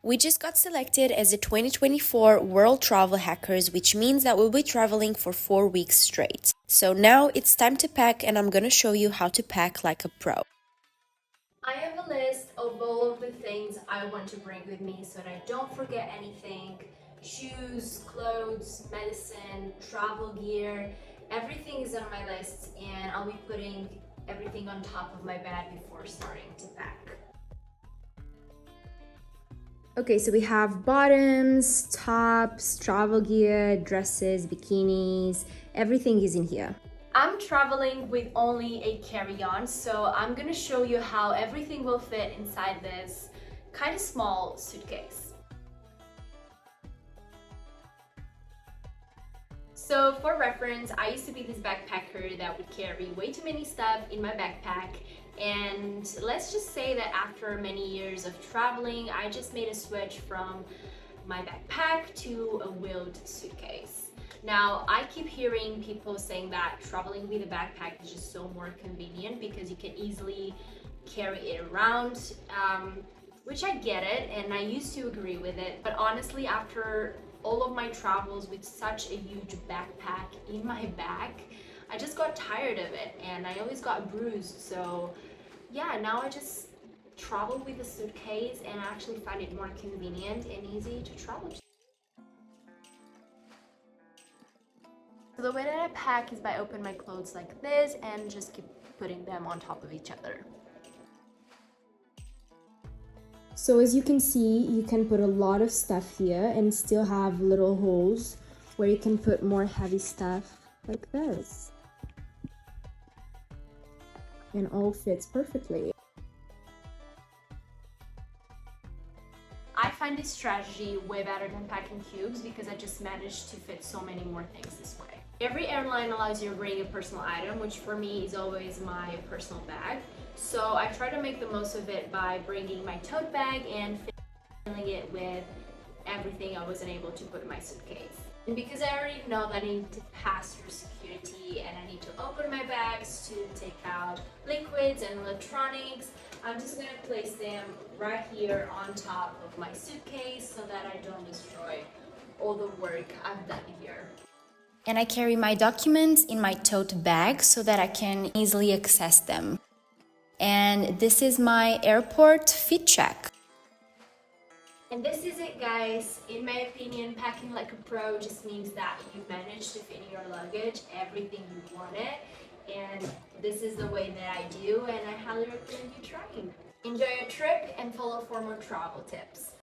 We just got selected as the 2024 World Travel Hackers, which means that we'll be traveling for 4 weeks straight. So now it's time to pack, and I'm gonna show you how to pack like a pro. I have a list of all of the things I want to bring with me so that I don't forget anything. Shoes, clothes, medicine, travel gear, everything is on my list, and I'll be putting everything on top of my bed before starting to pack. Okay, so we have bottoms, tops, travel gear, dresses, bikinis, everything is in here. I'm traveling with only a carry-on, so I'm gonna show you how everything will fit inside this kind of small suitcase. So for reference, I used to be this backpacker that would carry way too many stuff in my backpack, and let's just say that after many years of traveling, I just made a switch from my backpack to a wheeled suitcase. Now, I keep hearing people saying that traveling with a backpack is just so more convenient because you can easily carry it around, which I get it, and I used to agree with it, but honestly, after all of my travels with such a huge backpack in my bag, I just got tired of it and I always got bruised. So yeah, now I just travel with a suitcase and I actually find it more convenient and easy to travel. So the way that I pack is by opening my clothes like this and just keep putting them on top of each other. So as you can see, you can put a lot of stuff here and still have little holes where you can put more heavy stuff like this. And all fits perfectly. I find this strategy way better than packing cubes because I just managed to fit so many more things this way. Every airline allows you to bring a personal item, which for me is always my personal bag. So I try to make the most of it by bringing my tote bag and filling it with everything I wasn't able to put in my suitcase. And because I already know that I need to pass through security and I need to open my bags to take out liquids and electronics, I'm just going to place them right here on top of my suitcase so that I don't destroy all the work I've done here. And I carry my documents in my tote bag so that I can easily access them. And this is my airport fit check. And this is it, guys. In my opinion, packing like a pro just means that you manage to fit in your luggage everything you wanted. And this is the way that I do, and I highly recommend you trying. Enjoy your trip and follow for more travel tips.